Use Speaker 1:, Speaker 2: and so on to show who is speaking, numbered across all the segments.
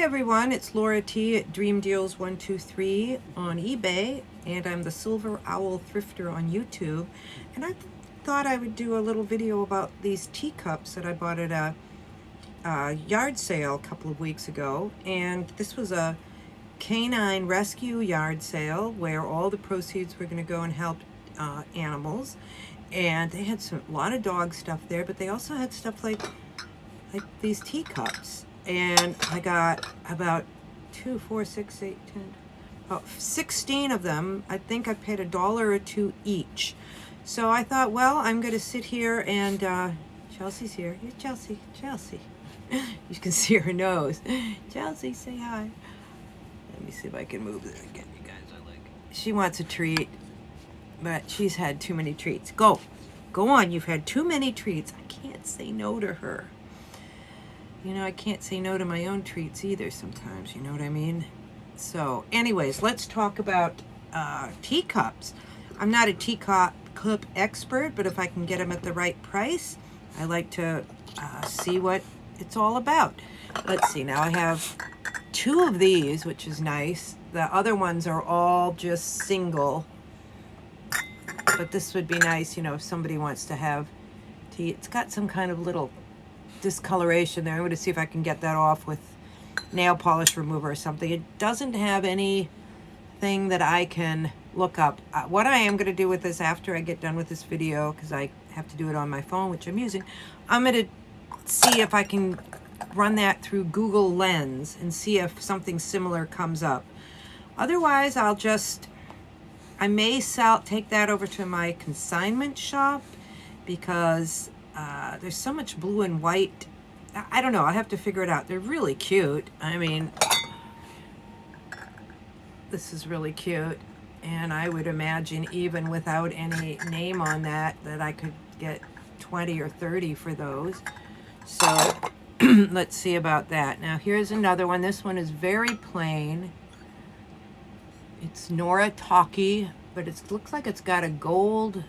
Speaker 1: everyone, it's Laura T at Dream Deals 123 on eBay, and I'm the Silver Owl Thrifter on YouTube. And I thought I would do a little video about these teacups that I bought at a yard sale a couple of weeks ago. And this was a canine rescue yard sale where all the proceeds were going to go and help animals. And they had a lot of dog stuff there, but they also had stuff like these teacups. And I got about 2, 4, 6, 8, 10, about 16 of them. I think I paid $1 or $2 each. So I thought, well, I'm going to sit here and Chelsea's here. Here's Chelsea. Chelsea. You can see her nose. Chelsea, say hi. Let me see if I can move this again. You guys are like, she wants a treat, but she's had too many treats. Go on. You've had too many treats. I can't say no to her. You know, I can't say no to my own treats either sometimes, you know what I mean? So, anyways, let's talk about teacups. I'm not a teacup expert, but if I can get them at the right price, I like to see what it's all about. Let's see, now I have 2 of these, which is nice. The other ones are all just single. But this would be nice, you know, if somebody wants to have tea. It's got some kind of little discoloration there. I'm going to see if I can get that off with nail polish remover or something. It doesn't have anything that I can look up. What I am going to do with this after I get done with this video, because I have to do it on my phone, which I'm using, I'm going to see if I can run that through Google Lens and see if something similar comes up. Otherwise, I may take that over to my consignment shop, because there's so much blue and white. I don't know. I'll have to figure it out. They're really cute. I mean, this is really cute. And I would imagine even without any name on that I could get 20 or 30 for those. So let's see about that. Now here's another one. This one is very plain. It's Nora Talkie, but it looks like it's got a gold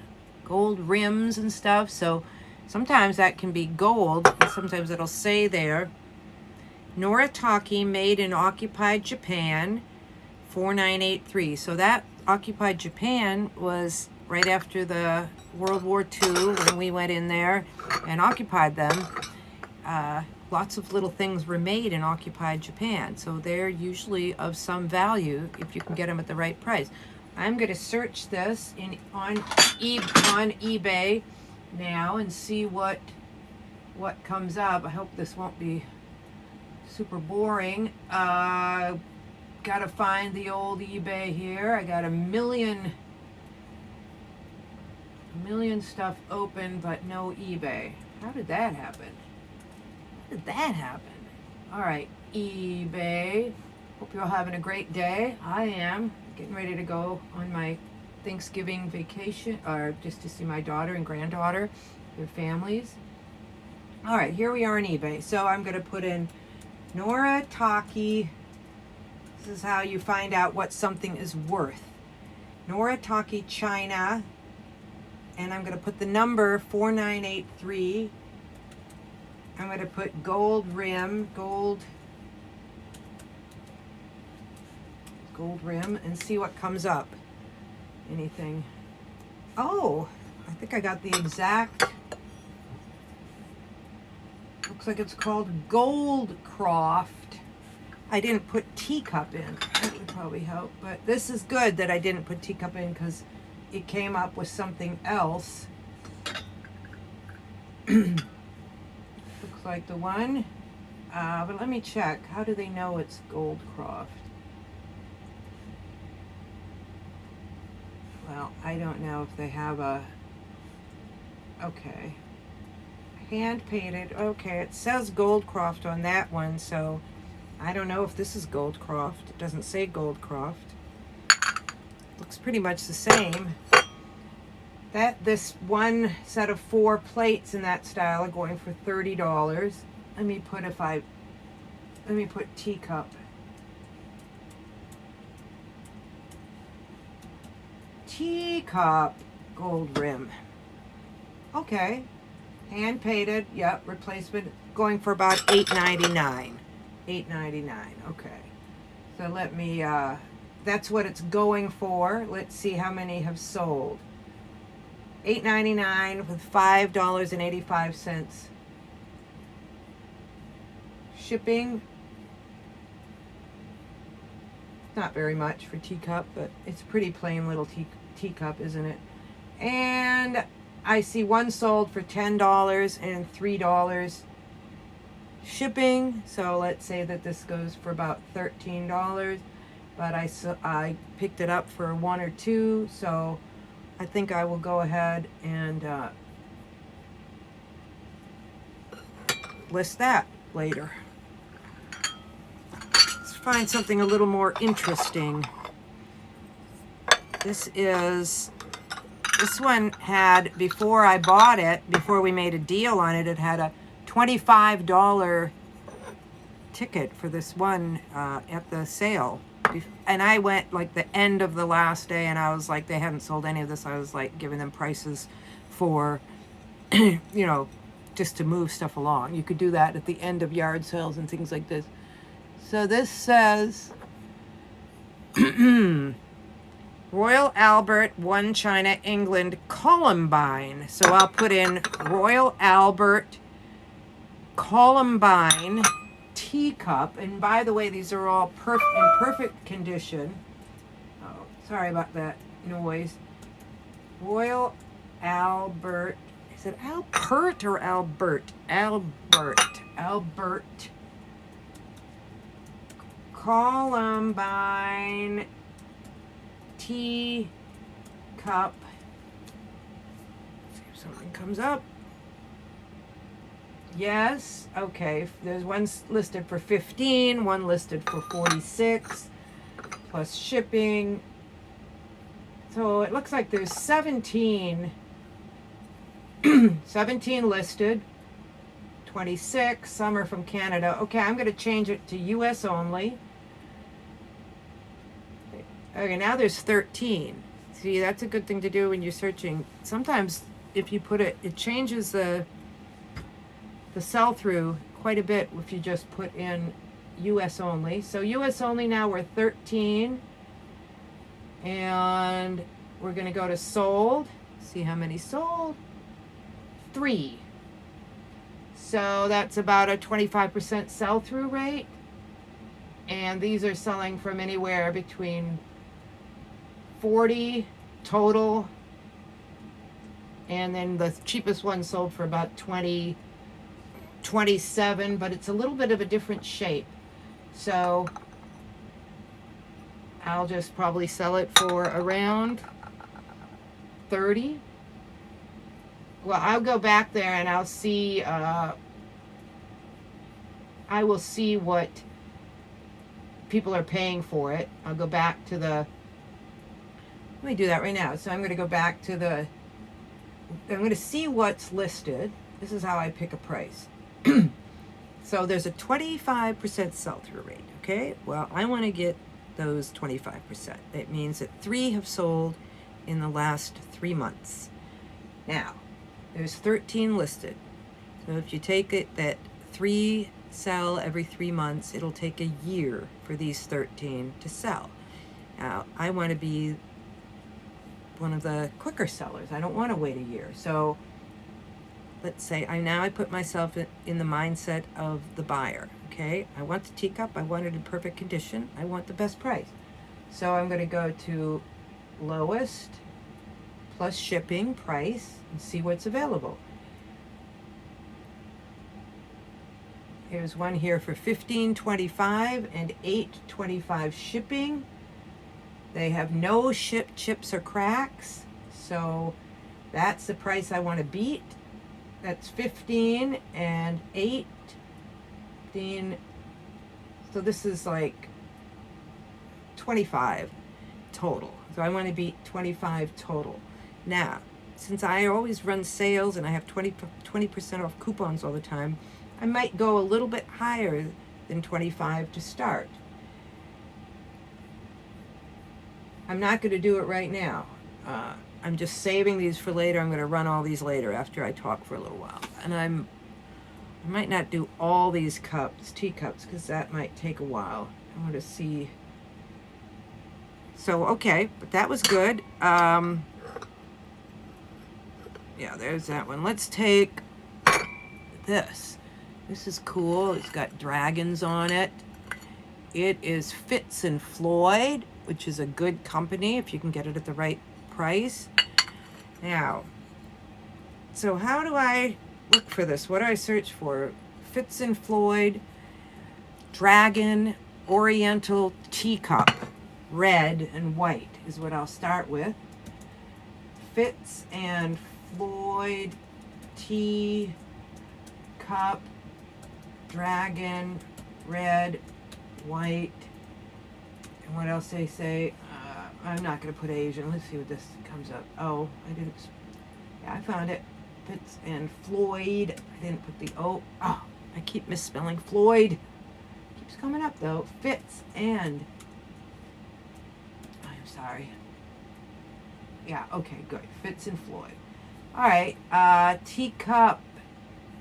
Speaker 1: rims and stuff. So sometimes that can be gold, and sometimes it'll say there, Nora Talkie, made in occupied Japan, 4983. So that occupied Japan was right after the World War II, when we went in there and occupied them. Lots of little things were made in occupied Japan, so they're usually of some value if you can get them at the right price. I'm going to search this on eBay now and see what comes up. I hope this won't be super boring. Gotta find the old eBay here. I got a million stuff open, but no eBay. How did that happen? How did that happen? All right, eBay. Hope you're all having a great day. I am getting ready to go on my Thanksgiving vacation, or just to see my daughter and granddaughter, their families. All right, here we are on eBay. So I'm going to put in Nora Talkie. This is how you find out what something is worth. Nora Talkie China, and I'm going to put the number 4983. I'm going to put gold rim, gold rim, and see what comes up. Anything. Oh, I think I got the exact. Looks like it's called Goldcroft. I didn't put teacup in. That would probably help. But this is good that I didn't put teacup in, because it came up with something else. Looks like the one. But let me check. How do they know it's Goldcroft? Well, I don't know if they have a, okay, hand painted. Okay, it says Goldcroft on that one, so I don't know if this is Goldcroft. It doesn't say Goldcroft. Looks pretty much the same. This one set of 4 plates in that style are going for $30. Let me put teacup. Teacup gold rim. Okay, hand painted. Yep, replacement, going for about $8.99. $8.99. Okay. So let me, that's what it's going for. Let's see how many have sold. $8.99 with $5.85 shipping. Not very much for teacup, but it's a pretty plain little teacup, isn't it? And I see one sold for $10 and $3 shipping. So let's say that this goes for about $13, but I picked it up for 1 or 2, so I think I will go ahead and list that later. Let's find something a little more interesting. This one had, before I bought it, before we made a deal on it, it had a $25 ticket for this one at the sale. And I went like the end of the last day, and I was like, they hadn't sold any of this. I was like giving them prices for, you know, just to move stuff along. You could do that at the end of yard sales and things like this. So this says Royal Albert, 1 China, England, Columbine. So I'll put in Royal Albert Columbine teacup. And by the way, these are all in perfect condition. Oh, sorry about that noise. Royal Albert. Is it Albert or Albert? Albert. Columbine teacup. See if something comes up. Yes, okay. There's one listed for 15, one listed for 46, plus shipping. So it looks like there's 17 listed. 26. Some are from Canada. Okay, I'm going to change it to US only. Okay, now there's 13. See, that's a good thing to do when you're searching. Sometimes if you put it, it changes the sell-through quite a bit if you just put in US only. So US only now we're 13. And we're going to go to sold. See how many sold. 3. So that's about a 25% sell-through rate. And these are selling from anywhere between 40 total. And then the cheapest one sold for about 27, but it's a little bit of a different shape. So I'll just probably sell it for around 30. Well, I'll go back there and I'll see, I will see what people are paying for it. I'll go back to let me do that right now. So I'm going to go back to I'm going to see what's listed. This is how I pick a price. So there's a 25% sell-through rate, okay? Well, I want to get those 25%. It means that 3 have sold in the last 3 months. Now, there's 13 listed. So if you take it that 3 sell every 3 months, it'll take a year for these 13 to sell. Now, I want to be one of the quicker sellers. I don't want to wait a year. So let's say I put myself in the mindset of the buyer. Okay, I want the teacup. I want it in perfect condition. I want the best price. So I'm going to go to lowest plus shipping price and see what's available. Here's one here for $15.25 and $8.25 shipping. They have no chips or cracks, so that's the price I want to beat. That's 15 and 8. So this is like 25 total. So I want to beat 25 total. Now, since I always run sales and I have 20% off coupons all the time, I might go a little bit higher than 25 to start. I'm not going to do it right now. I'm just saving these for later. I'm going to run all these later after I talk for a little while. And I'm I might not do all these teacups, because that might take a while. I want to see. So, okay, but that was good. Yeah, there's that one. Let's take this. This is cool. It's got dragons on it. It is Fitz and Floyd, which is a good company if you can get it at the right price. Now, so how do I look for this? What do I search for? Fitz and Floyd Dragon Oriental Teacup, red and white is what I'll start with. Fitz and Floyd Teacup, Dragon, red, white. And what else they say? I'm not going to put Asian. Let's see what this comes up. Oh, I didn't. Yeah, I found it. Fitz and Floyd. I didn't put the O. Oh, I keep misspelling Floyd. Keeps coming up though. Fitz and. I'm sorry. Yeah, okay, good. Fitz and Floyd. All right, teacup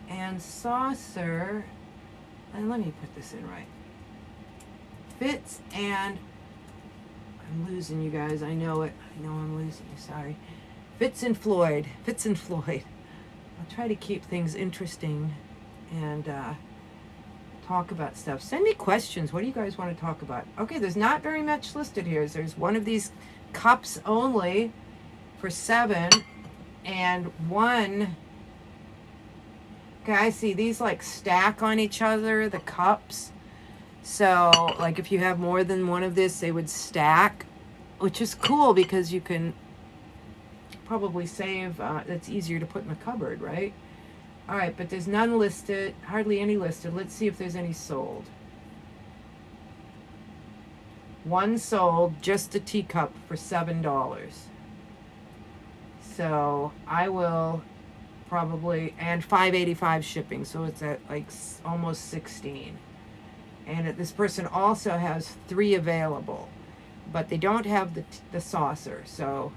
Speaker 1: and saucer. And let me put this in right. Fitz and. I'm losing you guys. I know it. I know I'm losing you. Sorry. Fitz and Floyd. Fitz and Floyd. I'll try to keep things interesting and talk about stuff. Send me questions. What do you guys want to talk about? Okay, there's not very much listed here. There's one of these cups only for $7 and one. Okay, I see these like stack on each other, the cups. So, like if you have more than one of this, they would stack, which is cool because you can probably save. That's easier to put in the cupboard, right? All right, but there's none listed, hardly any listed. Let's see if there's any sold. One sold, just a teacup for $7. So I will probably, and $5.85 shipping, so it's at like almost 16. And this person also has 3 available, but they don't have the saucer. So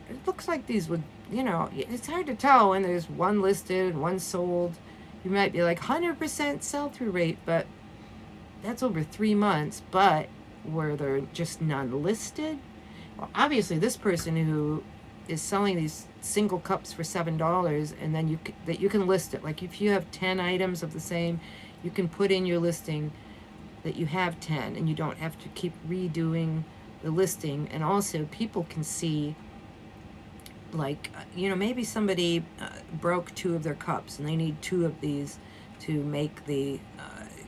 Speaker 1: it looks like these would, it's hard to tell when there's one listed and one sold. You might be like 100% sell-through rate, but that's over 3 months. But were there just none listed? Well, obviously this person who is selling these single cups for $7, and then you can list it. Like if you have 10 items of the same, you can put in your listing that you have 10, and you don't have to keep redoing the listing. And also people can see, like, maybe somebody broke 2 of their cups and they need 2 of these to make the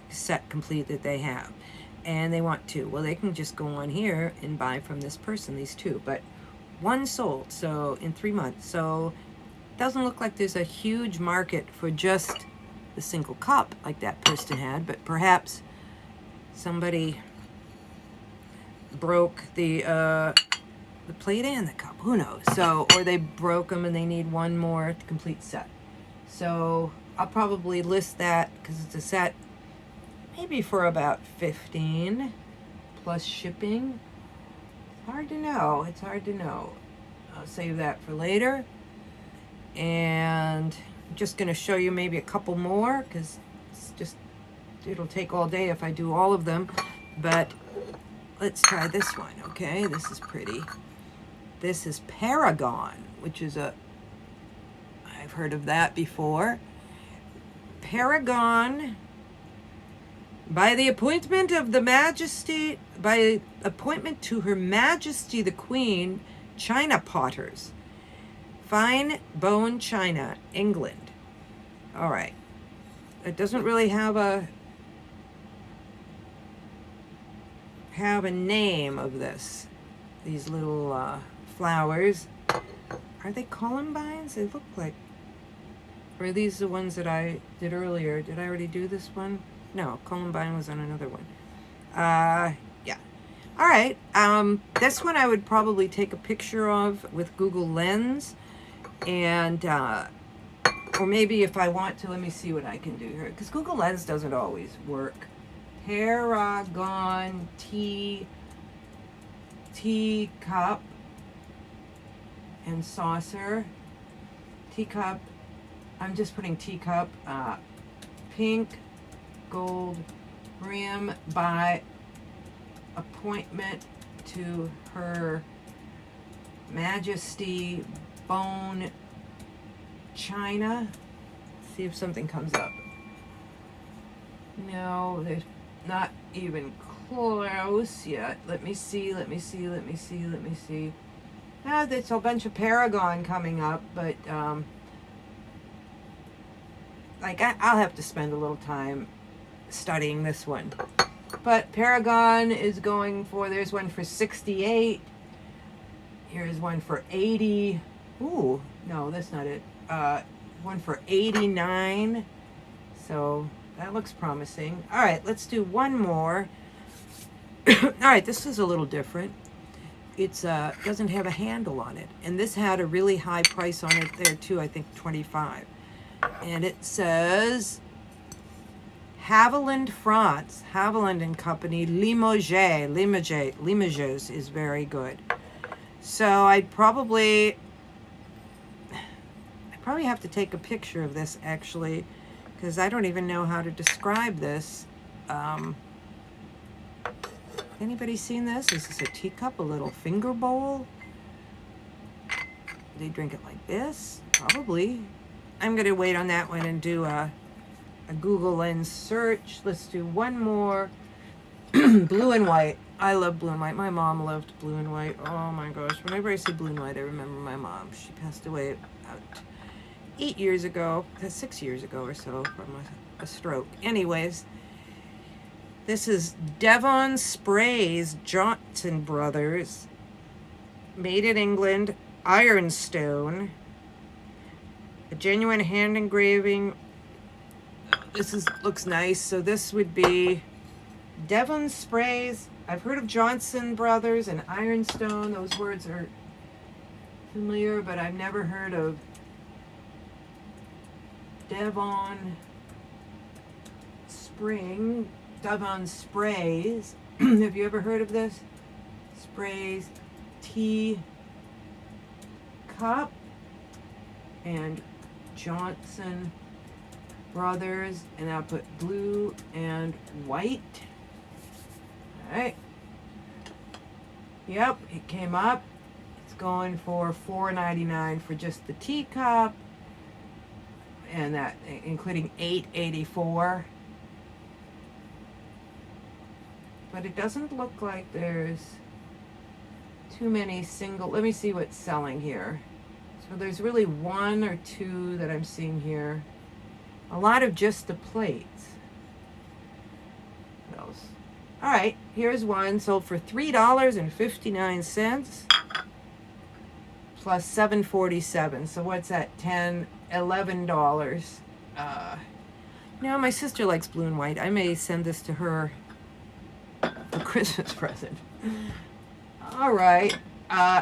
Speaker 1: set complete that they have, and they want 2. Well, they can just go on here and buy from this person these 2, but one sold, so in 3 months. So it doesn't look like there's a huge market for just the single cup like that person had, but perhaps somebody broke the plate and the cup, who knows? So, or they broke them and they need one more complete set. So I'll probably list that because it's a set, maybe for about 15 plus shipping. Hard to know. It's hard to know. I'll save that for later. And I'm just going to show you maybe a couple more because it'll take all day if I do all of them. But let's try this one, okay? This is pretty. This is Paragon, which is I've heard of that before. Paragon. By appointment to Her Majesty the Queen, China Potters. Fine bone china, England. All right. It doesn't really have a name of this. These little flowers. Are they columbines? They look like. Or are these the ones that I did earlier? Did I already do this one? No, Columbine was on another one. Yeah. All right. This one I would probably take a picture of with Google Lens. And, or maybe if I want to, let me see what I can do here. Because Google Lens doesn't always work. Paragon teacup and saucer. Teacup I'm just putting teacup, pink, gold rim by appointment to Her Majesty Bone China. See if something comes up. No, there's not even close yet. Let me see. Now there's a bunch of Paragon coming up, but like I'll have to spend a little time studying this one. But Paragon is going for, there's one for 68. Here's one for 80. Ooh, no, that's not it. One for 89. So that looks promising. All right, let's do one more. All right, this is a little different. It's doesn't have a handle on it, and this had a really high price on it there too. I think 25. And it says Haviland, France. Haviland and Company. Limoges is very good. So I'd probably have to take a picture of this actually, because I don't even know how to describe this. Anybody seen this? Is this a teacup, a little finger bowl? They drink it like this? Probably. I'm going to wait on that one and do a Google Lens search. Let's do one more. Blue and white. I love blue and white. My mom loved blue and white. Oh my gosh. Whenever I see blue and white, I remember my mom. She passed away about 6 years ago or so from a stroke. Anyways, this is Devon Sprays Johnson Brothers, made in England, ironstone, a genuine hand engraving. This looks nice. So this would be Devon Sprays. I've heard of Johnson Brothers and ironstone. Those words are familiar, but I've never heard of Devon Sprays. Have you ever heard of this? Sprays tea cup and Johnson Brothers, and I'll put blue and white. All right. Yep, it came up. It's going for $4.99 for just the teacup, and that including $8.84. But it doesn't look like there's too many single. Let me see what's selling here. So there's really one or two that I'm seeing here. A lot of just the plates. What else? All right, here's one sold for $3.59 plus $7.47. So what's that? $11. Now my sister likes blue and white. I may send this to her for Christmas present. All right.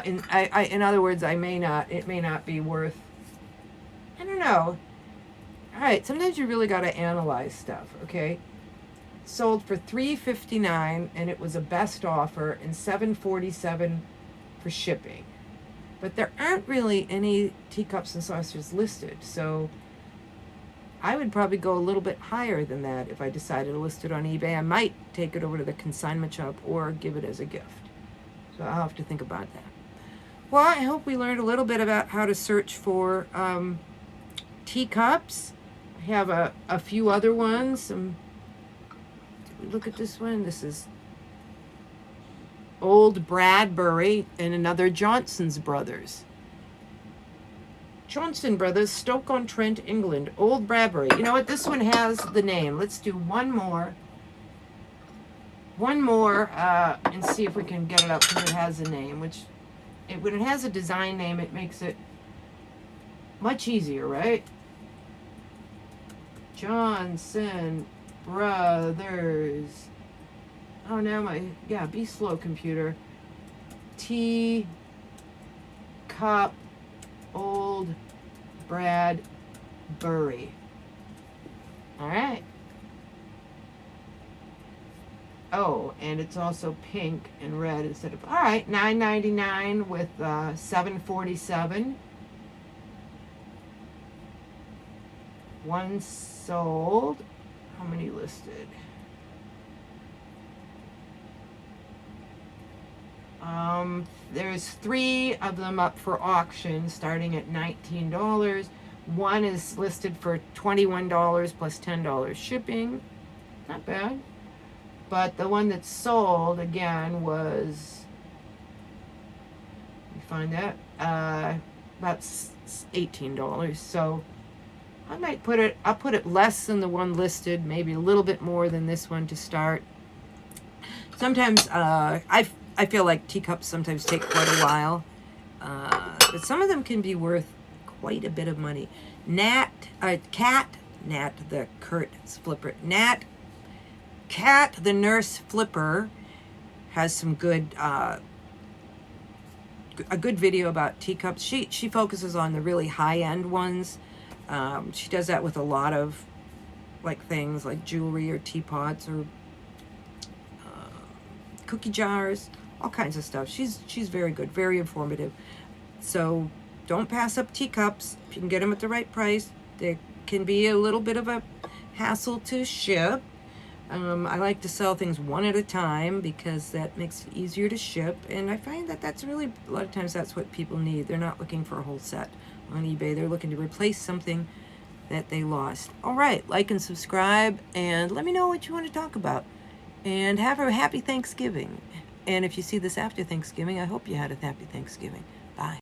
Speaker 1: In other words, it may not be worth. I don't know. All right. Sometimes you really got to analyze stuff. Okay. Sold for $3.59, and it was a best offer, and $7.47 for shipping. But there aren't really any teacups and saucers listed, so I would probably go a little bit higher than that if I decided to list it on eBay. I might take it over to the consignment shop or give it as a gift. So I'll have to think about that. Well, I hope we learned a little bit about how to search for teacups. I have a few other ones. Look at this one. This is Old Bradbury and another Johnson's Brothers. Johnson Brothers, Stoke-on-Trent, England. Old Bradbury. You know what? This one has the name. Let's do one more. And see if we can get it up because it has a name. When it has a design name, it makes it much easier, right? Johnson Brothers. Oh no, be slow, computer. Tea cup, Old Bradbury. All right. Oh, and it's also pink and red instead of. All right, $9.99 with $7.47. One sold. How many listed? There's 3 of them up for auction starting at $19. One is listed for $21 plus $10 shipping. Not bad. But the one that sold again was, you find that, about $18. So I might I'll put it less than the one listed, maybe a little bit more than this one to start. Sometimes I feel like teacups sometimes take quite a while, but some of them can be worth quite a bit of money. Nat the nurse flipper has some good a good video about teacups. She focuses on the really high-end ones. She does that with a lot of things like jewelry or teapots or cookie jars, all kinds of stuff. She's very good, very informative. So don't pass up teacups if you can get them at the right price. They can be a little bit of a hassle to ship. I like to sell things one at a time because that makes it easier to ship, and I find that that's really, a lot of times that's what people need. They're not looking for a whole set on eBay. They're looking to replace something that they lost. All right, like and subscribe, and let me know what you want to talk about. And have a happy Thanksgiving. And if you see this after Thanksgiving, I hope you had a happy Thanksgiving. Bye.